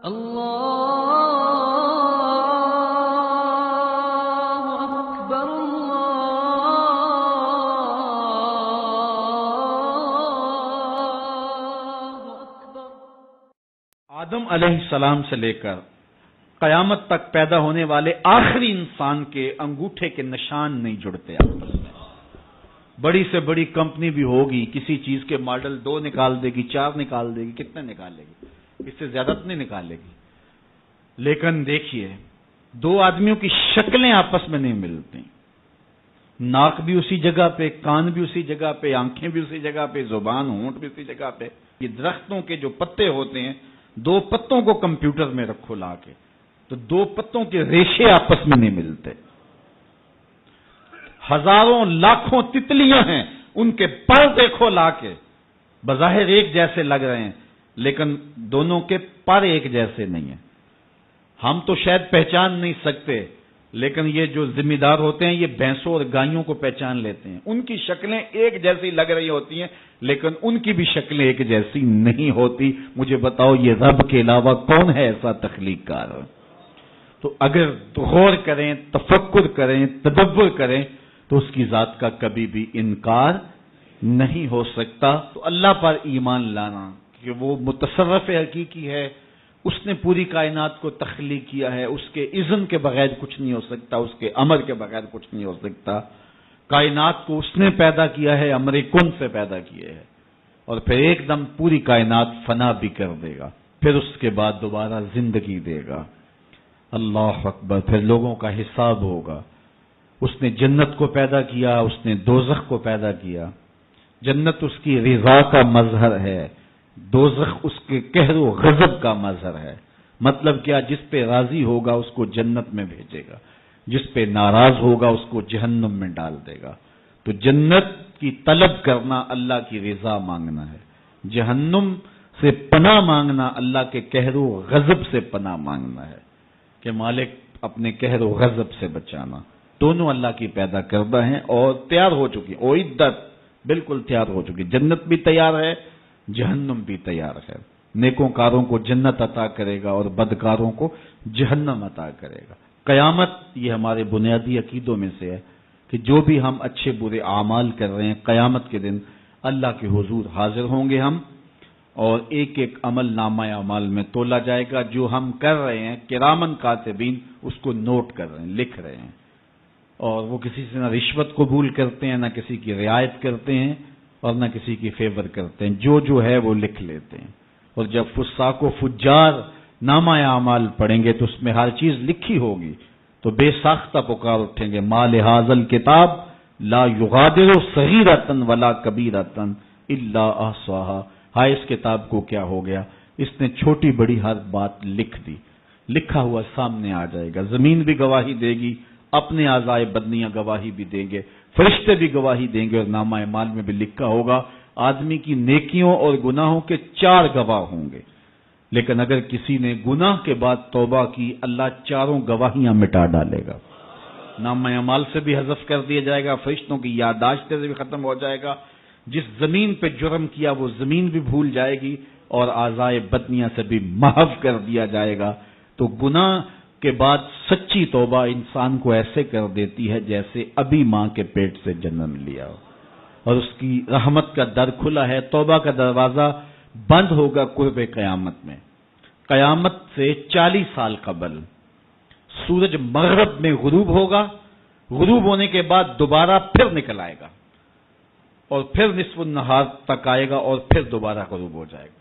آدم علیہ السلام سے لے کر قیامت تک پیدا ہونے والے آخری انسان کے انگوٹھے کے نشان نہیں جڑتے آپس میں۔ بڑی سے بڑی کمپنی بھی ہوگی، کسی چیز کے ماڈل 2 نکال دے گی، 4 نکال دے گی، کتنے نکالے گی؟ اس سے زیادہ نہیں نکالے گی۔ لیکن دیکھیے، 2 آدمیوں کی شکلیں آپس میں نہیں ملتی، ناک بھی اسی جگہ پہ، کان بھی اسی جگہ پہ، آنکھیں بھی اسی جگہ پہ، زبان ہونٹ بھی اسی جگہ پہ۔ یہ درختوں کے جو پتے ہوتے ہیں، 2 پتوں کو کمپیوٹر میں رکھو لا کے، تو 2 پتوں کے ریشے آپس میں نہیں ملتے۔ ہزاروں لاکھوں تتلیاں ہیں، ان کے پر دیکھو لا کے، بظاہر ایک جیسے لگ رہے ہیں، لیکن دونوں کے پر ایک جیسے نہیں ہیں۔ ہم تو شاید پہچان نہیں سکتے، لیکن یہ جو ذمہ دار ہوتے ہیں، یہ بھینسوں اور گائیوں کو پہچان لیتے ہیں۔ ان کی شکلیں ایک جیسی لگ رہی ہوتی ہیں، لیکن ان کی بھی شکلیں ایک جیسی نہیں ہوتی۔ مجھے بتاؤ، یہ رب کے علاوہ کون ہے ایسا تخلیق کار؟ تو اگر غور کریں، تفکر کریں، تدبر کریں، تو اس کی ذات کا کبھی بھی انکار نہیں ہو سکتا۔ تو اللہ پر ایمان لانا کہ وہ متصرف حقیقی ہے، اس نے پوری کائنات کو تخلیق کیا ہے، اس کے اذن کے بغیر کچھ نہیں ہو سکتا، اس کے امر کے بغیر کچھ نہیں ہو سکتا۔ کائنات کو اس نے پیدا کیا ہے، امر کن سے پیدا کیا ہے، اور پھر ایک دم پوری کائنات فنا بھی کر دے گا، پھر اس کے بعد دوبارہ زندگی دے گا۔ اللہ اکبر۔ پھر لوگوں کا حساب ہوگا۔ اس نے جنت کو پیدا کیا، اس نے دوزخ کو پیدا کیا۔ جنت اس کی رضا کا مظہر ہے، دوزخ اس کے قہر و غضب کا مظہر ہے۔ مطلب کیا؟ جس پہ راضی ہوگا اس کو جنت میں بھیجے گا، جس پہ ناراض ہوگا اس کو جہنم میں ڈال دے گا۔ تو جنت کی طلب کرنا اللہ کی رضا مانگنا ہے، جہنم سے پناہ مانگنا اللہ کے قہر و غضب سے پناہ مانگنا ہے کہ مالک اپنے قہر و غضب سے بچانا۔ دونوں اللہ کی پیدا کردہ ہیں اور تیار ہو چکی، اعدت، بالکل تیار ہو چکی۔ جنت بھی تیار ہے، جہنم بھی تیار ہے۔ نیکوں کاروں کو جنت عطا کرے گا اور بدکاروں کو جہنم عطا کرے گا۔ قیامت یہ ہمارے بنیادی عقیدوں میں سے ہے کہ جو بھی ہم اچھے برے اعمال کر رہے ہیں، قیامت کے دن اللہ کے حضور حاضر ہوں گے ہم، اور ایک ایک عمل نامہ اعمال میں تولا جائے گا۔ جو ہم کر رہے ہیں، کرامن کاتبین اس کو نوٹ کر رہے ہیں، لکھ رہے ہیں، اور وہ کسی سے نہ رشوت قبول کرتے ہیں، نہ کسی کی رعایت کرتے ہیں، اور نہ کسی کی فیور کرتے ہیں۔ جو ہے وہ لکھ لیتے ہیں۔ اور جب فساق و فجار نامہ اعمال پڑھیں گے تو اس میں ہر چیز لکھی ہوگی، تو بے ساختہ پکار اٹھیں گے، ما لہذا الکتاب لا یغادر صغیرۃ ولا کبیرۃ الا احصاها۔ ہائے، اس کتاب کو کیا ہو گیا؟ اس نے چھوٹی بڑی ہر بات لکھ دی۔ لکھا ہوا سامنے آ جائے گا۔ زمین بھی گواہی دے گی، اپنے اعضائے بدنیاں گواہی بھی دیں گے، فرشتے بھی گواہی دیں گے، اور نامہ اعمال میں بھی لکھا ہوگا۔ آدمی کی نیکیوں اور گناہوں کے 4 گواہ ہوں گے، لیکن اگر کسی نے گناہ کے بعد توبہ کی، اللہ 4 گواہیاں مٹا ڈالے گا۔ نامہ اعمال سے بھی حذف کر دیا جائے گا، فرشتوں کی یادداشت سے بھی ختم ہو جائے گا۔ جس زمین پہ جرم کیا وہ زمین بھی بھول جائے گی، اور اعضائے بدنیاں سے بھی محو کر دیا جائے گا۔ تو گناہ کے بعد سچی توبہ انسان کو ایسے کر دیتی ہے جیسے ابھی ماں کے پیٹ سے جنم لیا ہو، اور اس کی رحمت کا در کھلا ہے۔ توبہ کا دروازہ بند ہوگا قرب قیامت میں۔ قیامت سے 40 سال قبل سورج مغرب میں غروب ہوگا، غروب ہونے کے بعد دوبارہ پھر نکل آئے گا، اور پھر نصف النہار تک آئے گا، اور پھر دوبارہ غروب ہو جائے گا۔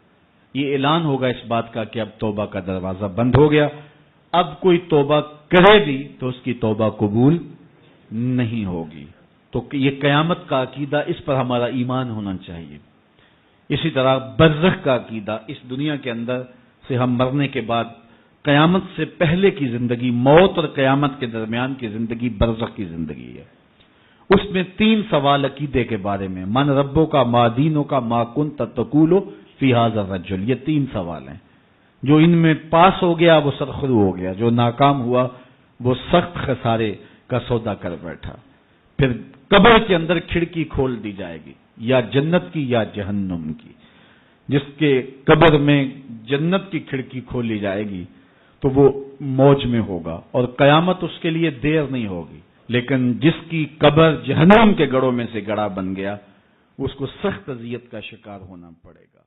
یہ اعلان ہوگا اس بات کا کہ اب توبہ کا دروازہ بند ہو گیا۔ اب کوئی توبہ کرے بھی تو اس کی توبہ قبول نہیں ہوگی۔ تو یہ قیامت کا عقیدہ، اس پر ہمارا ایمان ہونا چاہیے۔ اسی طرح برزخ کا عقیدہ، اس دنیا کے اندر سے ہم مرنے کے بعد قیامت سے پہلے کی زندگی، موت اور قیامت کے درمیان کی زندگی برزخ کی زندگی ہے۔ اس میں 3 سوال عقیدے کے بارے میں، من ربوں کا، ما دینوں کا، ما کنت تقول فی ھذا الرجل، یہ 3 سوال ہیں۔ جو ان میں پاس ہو گیا وہ سرخرو ہو گیا، جو ناکام ہوا وہ سخت خسارے کا سودا کر بیٹھا۔ پھر قبر کے اندر کھڑکی کھول دی جائے گی، یا جنت کی یا جہنم کی۔ جس کے قبر میں جنت کی کھڑکی کھولی جائے گی تو وہ موج میں ہوگا اور قیامت اس کے لیے دیر نہیں ہوگی، لیکن جس کی قبر جہنم کے گڑھوں میں سے گڑھا بن گیا اس کو سخت اذیت کا شکار ہونا پڑے گا۔